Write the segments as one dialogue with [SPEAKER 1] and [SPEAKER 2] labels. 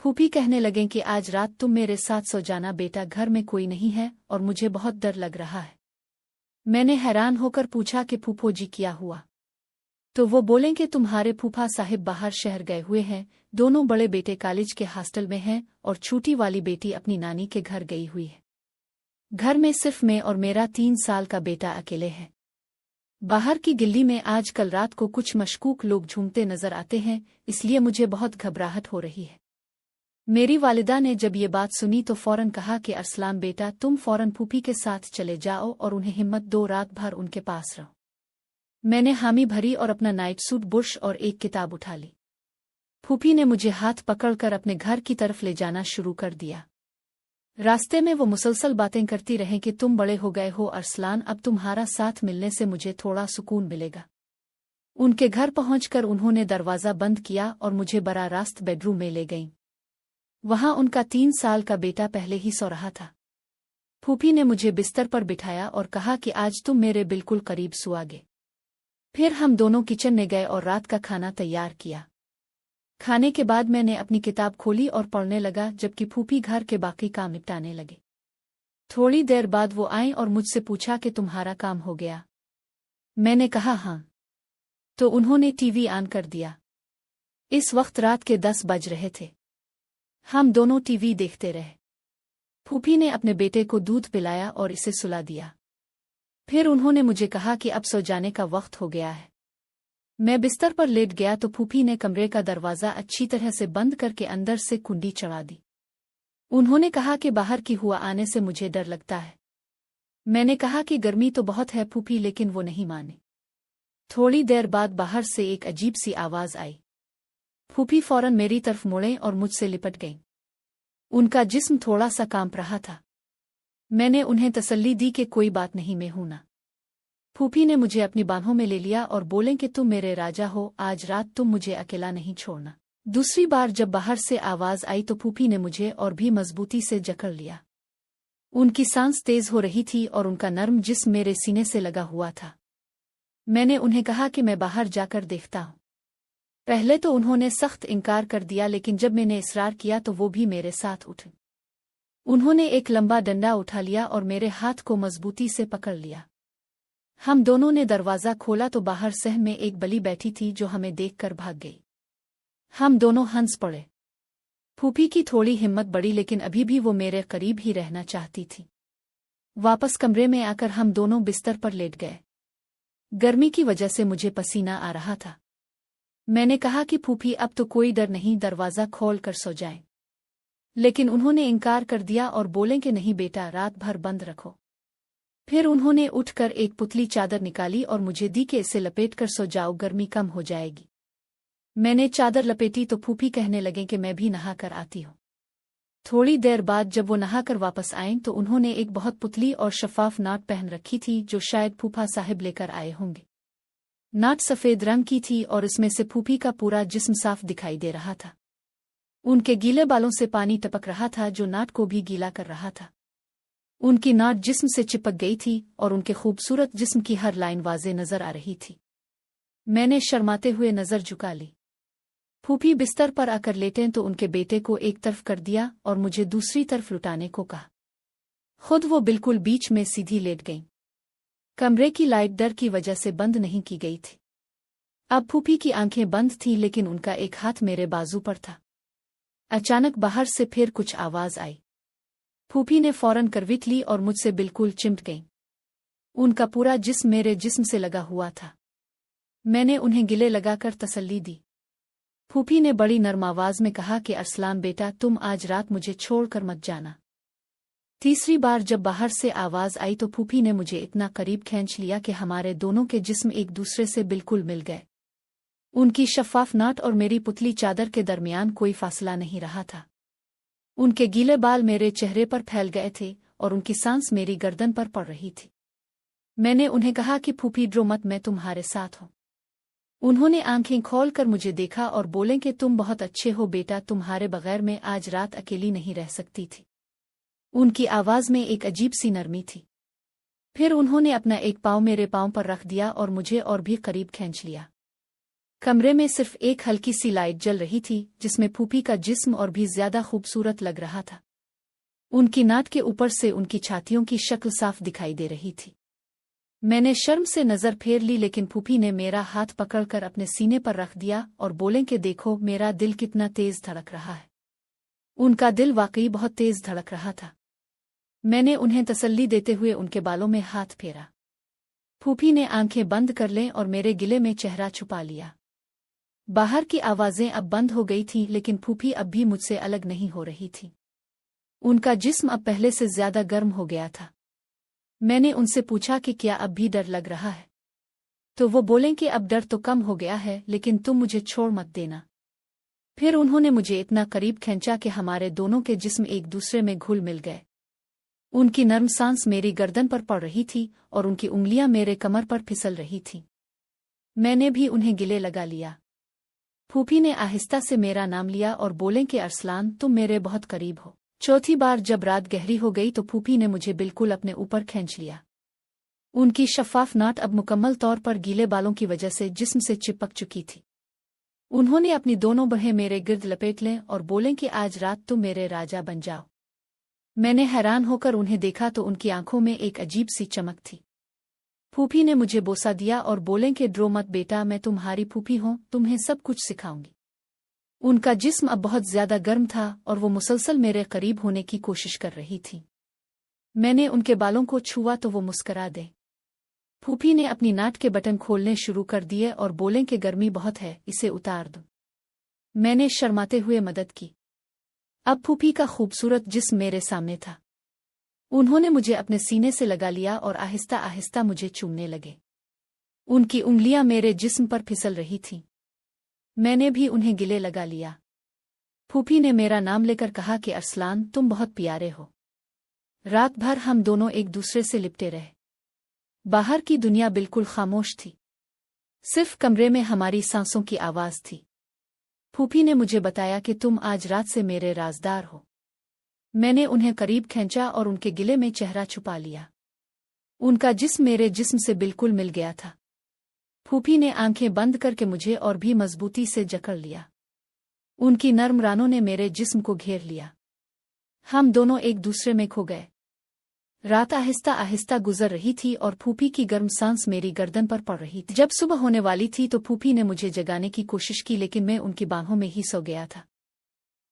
[SPEAKER 1] फूफी कहने लगे कि आज रात तुम मेरे साथ सो जाना बेटा, घर में कोई नहीं है और मुझे बहुत डर लग रहा है। मैंने हैरान होकर पूछा कि फूफो जी क्या हुआ? तो वो बोले कि तुम्हारे फूफा साहिब बाहर शहर गए हुए हैं, दोनों बड़े बेटे कॉलेज के हॉस्टल में हैं और छोटी वाली बेटी अपनी नानी के घर गई हुई है। घर में सिर्फ मैं और मेरा 3 साल का बेटा अकेले हैं। बाहर की गिल्ली में आज कल रात को कुछ मशकूक लोग झूमते नजर आते हैं, इसलिए मुझे बहुत घबराहट हो रही है। मेरी वालिदा ने जब ये बात सुनी तो फौरन कहा कि अरसलान बेटा, तुम फौरन फूफी के साथ चले जाओ और उन्हें हिम्मत दो, रात भर उनके पास रहो। मैंने हामी भरी और अपना नाइट सूट, बुर्श और एक किताब उठा ली। फूफी ने मुझे हाथ पकड़कर अपने घर की तरफ ले जाना शुरू कर दिया। रास्ते में वो मुसलसल बातें करती रहें कि तुम बड़े हो गए हो अरसलान, अब तुम्हारा साथ मिलने से मुझे थोड़ा सुकून मिलेगा। उनके घर पहुंचकर उन्होंने दरवाज़ा बंद किया और मुझे बराह रास्त बेडरूम में ले गईं। वहां उनका 3 साल का बेटा पहले ही सो रहा था। फूफी ने मुझे बिस्तर पर बिठाया और कहा कि आज तुम मेरे बिल्कुल करीब सुआगे। फिर हम दोनों किचन में गए और रात का खाना तैयार किया। खाने के बाद मैंने अपनी किताब खोली और पढ़ने लगा, जबकि फूफी घर के बाकी काम निपटाने लगे। थोड़ी देर बाद वो आईं और मुझसे पूछा कि तुम्हारा काम हो गया? मैंने कहा हाँ। तो उन्होंने टीवी ऑन कर दिया। इस वक्त रात के 10 बज रहे थे। हम दोनों टीवी देखते रहे। फूफी ने अपने बेटे को दूध पिलाया और इसे सुला दिया। फिर उन्होंने मुझे कहा कि अब सो जाने का वक्त हो गया है। मैं बिस्तर पर लेट गया तो फूफी ने कमरे का दरवाज़ा अच्छी तरह से बंद करके अंदर से कुंडी चढ़ा दी। उन्होंने कहा कि बाहर की हुआ आने से मुझे डर लगता है। मैंने कहा कि गर्मी तो बहुत है फूफी, लेकिन वो नहीं माने। थोड़ी देर बाद बाहर से एक अजीब सी आवाज़ आई। फूफी फौरन मेरी तरफ मुड़े और मुझसे लिपट गईं। उनका जिस्म थोड़ा सा कांप रहा था। मैंने उन्हें तसल्ली दी कि कोई बात नहीं, मैं हूं ना। फूफी ने मुझे अपनी बाहों में ले लिया और बोले कि तुम मेरे राजा हो, आज रात तुम मुझे अकेला नहीं छोड़ना। दूसरी बार जब बाहर से आवाज़ आई तो फूफी ने मुझे और भी मजबूती से जकड़ लिया। उनकी सांस तेज हो रही थी और उनका नर्म जिस्म मेरे सीने से लगा हुआ था। मैंने उन्हें कहा कि मैं बाहर जाकर देखता हूं। पहले तो उन्होंने सख्त इनकार कर दिया, लेकिन जब मैंने इसरार किया तो वो भी मेरे साथ उठे। उन्होंने एक लंबा डंडा उठा लिया और मेरे हाथ को मजबूती से पकड़ लिया। हम दोनों ने दरवाज़ा खोला तो बाहर सह में एक बली बैठी थी जो हमें देखकर भाग गई। हम दोनों हंस पड़े। फूफी की थोड़ी हिम्मत बढ़ी, लेकिन अभी भी वो मेरे करीब ही रहना चाहती थी। वापस कमरे में आकर हम दोनों बिस्तर पर लेट गए। गर्मी की वजह से मुझे पसीना आ रहा था। मैंने कहा कि फूफी अब तो कोई डर नहीं, दरवाज़ा खोल कर सो जाएं। लेकिन उन्होंने इनकार कर दिया और बोले कि नहीं बेटा, रात भर बंद रखो। फिर उन्होंने उठकर एक पुतली चादर निकाली और मुझे दी कि इसे लपेट कर सो जाओ, गर्मी कम हो जाएगी। मैंने चादर लपेटी तो फूफी कहने लगे कि मैं भी नहा कर आती हूँ। थोड़ी देर बाद जब वो नहाकर वापस आए तो उन्होंने एक बहुत पुतली और शफाफ नाट पहन रखी थी जो शायद फूफा साहिब लेकर आए होंगे। नाट सफ़ेद रंग की थी और इसमें से फूफी का पूरा जिस्म साफ दिखाई दे रहा था। उनके गीले बालों से पानी टपक रहा था जो नाट को भी गीला कर रहा था। उनकी नाट जिस्म से चिपक गई थी और उनके खूबसूरत जिस्म की हर लाइन वाज़े नजर आ रही थी। मैंने शर्माते हुए नजर झुका ली। फूफी बिस्तर पर आकर लेटें तो उनके बेटे को एक तरफ कर दिया और मुझे दूसरी तरफ लुटाने को कहा। खुद वो बिल्कुल बीच में सीधी लेट गईं। कमरे की लाइट डर की वजह से बंद नहीं की गई थी। अब फूफी की आंखें बंद थीं, लेकिन उनका एक हाथ मेरे बाजू पर था। अचानक बाहर से फिर कुछ आवाज आई। फूफी ने फौरन करवट ली और मुझसे बिल्कुल चिमट गईं। उनका पूरा जिस्म मेरे जिस्म से लगा हुआ था। मैंने उन्हें गिले लगाकर तसल्ली दी। फूफी ने बड़ी नरम आवाज में कहा कि अरसलान बेटा, तुम आज रात मुझे छोड़कर मत जाना। तीसरी बार जब बाहर से आवाज आई तो फूफी ने मुझे इतना करीब खींच लिया कि हमारे दोनों के जिस्म एक दूसरे से बिल्कुल मिल गए। उनकी शफाफ नाट और मेरी पुतली चादर के दरमियान कोई फासला नहीं रहा था। उनके गीले बाल मेरे चेहरे पर फैल गए थे और उनकी सांस मेरी गर्दन पर पड़ रही थी। मैंने उन्हें कहा कि फूफी डरो मत, मैं तुम्हारे साथ हूं। उन्होंने आंखें खोलकर मुझे देखा और बोले कि तुम बहुत अच्छे हो बेटा, तुम्हारे बगैर मैं आज रात अकेली नहीं रह सकती थी। उनकी आवाज में एक अजीब सी नरमी थी। फिर उन्होंने अपना एक पाँव मेरे पाँव पर रख दिया और मुझे और भी करीब खींच लिया। कमरे में सिर्फ एक हल्की सी लाइट जल रही थी जिसमें फूफी का जिस्म और भी ज्यादा खूबसूरत लग रहा था। उनकी नाक के ऊपर से उनकी छातियों की शक्ल साफ दिखाई दे रही थी। मैंने शर्म से नजर फेर ली, लेकिन फूफी ने मेरा हाथ पकड़कर अपने सीने पर रख दिया और बोले कि देखो मेरा दिल कितना तेज धड़क रहा है। उनका दिल वाकई बहुत तेज धड़क रहा था। मैंने उन्हें तसल्ली देते हुए उनके बालों में हाथ फेरा। फूफी ने आंखें बंद कर लें और मेरे गिले में चेहरा छुपा लिया। बाहर की आवाजें अब बंद हो गई थीं, लेकिन फूफी अब भी मुझसे अलग नहीं हो रही थी। उनका जिस्म अब पहले से ज्यादा गर्म हो गया था। मैंने उनसे पूछा कि क्या अब भी डर लग रहा है, तो वो बोलें कि अब डर तो कम हो गया है, लेकिन तुम मुझे छोड़ मत देना। फिर उन्होंने मुझे इतना करीब खींचा कि हमारे दोनों के जिस्म एक दूसरे में घुल मिल गए। उनकी नर्म सांस मेरी गर्दन पर पड़ रही थी और उनकी उंगलियां मेरे कमर पर फिसल रही थीं। मैंने भी उन्हें गिले लगा लिया। फूफी ने आहिस्ता से मेरा नाम लिया और बोले कि अरसलान, तुम मेरे बहुत करीब हो। चौथी बार जब रात गहरी हो गई तो फूफी ने मुझे बिल्कुल अपने ऊपर खींच लिया। उनकी शफ़ाफ नाट अब मुकम्मल तौर पर गीले बालों की वजह से जिस्म से चिपक चुकी थी। उन्होंने अपनी दोनों बाहें मेरे गिर्द लपेट लें और बोले कि आज रात तुम मेरे राजा बन जाओ। मैंने हैरान होकर उन्हें देखा तो उनकी आंखों में एक अजीब सी चमक थी। फूफी ने मुझे बोसा दिया और बोले कि डरो मत बेटा, मैं तुम्हारी फूफी हूँ, तुम्हें सब कुछ सिखाऊंगी। उनका जिस्म अब बहुत ज्यादा गर्म था और वो मुसलसल मेरे करीब होने की कोशिश कर रही थी। मैंने उनके बालों को छुआ तो वो मुस्करा दे। फूफी ने अपनी नाट के बटन खोलने शुरू कर दिए और बोले कि गर्मी बहुत है, इसे उतार दो। मैंने शर्माते हुए मदद की। अब फूफी का खूबसूरत जिस्म मेरे सामने था। उन्होंने मुझे अपने सीने से लगा लिया और आहिस्ता आहिस्ता मुझे चूमने लगे। उनकी उंगलियां मेरे जिस्म पर फिसल रही थीं। मैंने भी उन्हें गिले लगा लिया। फूफी ने मेरा नाम लेकर कहा कि अरसलान, तुम बहुत प्यारे हो। रात भर हम दोनों एक दूसरे से लिपटे रहे। बाहर की दुनिया बिल्कुल खामोश थी। सिर्फ कमरे में हमारी सांसों की आवाज थी। फूफी ने मुझे बताया कि तुम आज रात से मेरे राजदार हो। मैंने उन्हें करीब खींचा और उनके गिले में चेहरा छुपा लिया। उनका जिस्म मेरे जिस्म से बिल्कुल मिल गया था। फूफी ने आंखें बंद करके मुझे और भी मजबूती से जकड़ लिया। उनकी नर्म रानों ने मेरे जिस्म को घेर लिया। हम दोनों एक दूसरे में खो गए। रात आहिस्ता आहिस्ता गुजर रही थी और फूफी की गर्म सांस मेरी गर्दन पर पड़ रही थी। जब सुबह होने वाली थी तो फूफी ने मुझे जगाने की कोशिश की, लेकिन मैं उनकी बाहों में ही सो गया था।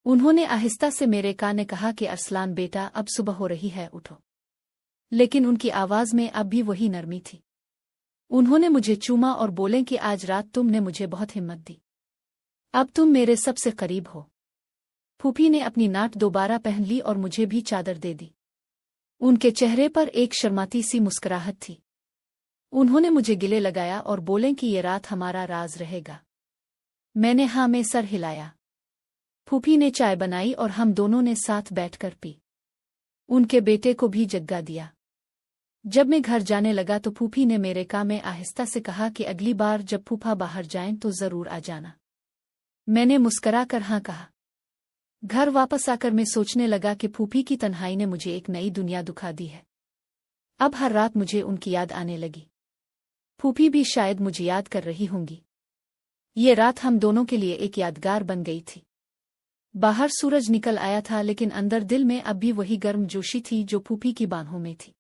[SPEAKER 1] उन्होंने आहिस्ता से मेरे कान में कहा कि अरसलान बेटा, अब सुबह हो रही है, उठो। लेकिन उनकी आवाज में अब भी वही नरमी थी। उन्होंने मुझे चूमा और बोले कि आज रात तुमने मुझे बहुत हिम्मत दी। अब तुम मेरे सबसे करीब हो। फूफी ने अपनी नाट दोबारा पहन ली और मुझे भी चादर दे दी। उनके चेहरे पर एक शर्माती सी मुस्कुराहट थी। उन्होंने मुझे गिले लगाया और बोले कि ये रात हमारा राज रहेगा। मैंने हाँ में सर हिलाया। फूफी ने चाय बनाई और हम दोनों ने साथ बैठकर पी। उनके बेटे को भी जगा दिया। जब मैं घर जाने लगा तो फूफी ने मेरे कान में आहिस्ता से कहा कि अगली बार जब फूफा बाहर जाएं तो जरूर आ जाना। मैंने मुस्करा कर हाँ कहा। घर वापस आकर मैं सोचने लगा कि फूफी की तन्हाई ने मुझे एक नई दुनिया दिखा दी है। अब हर रात मुझे उनकी याद आने लगी। फूफी भी शायद मुझे याद कर रही होंगी। ये रात हम दोनों के लिए एक यादगार बन गई थी। बाहर सूरज निकल आया था, लेकिन अंदर दिल में अब भी वही गर्म जोशी थी जो फूफी की बाहों में थी।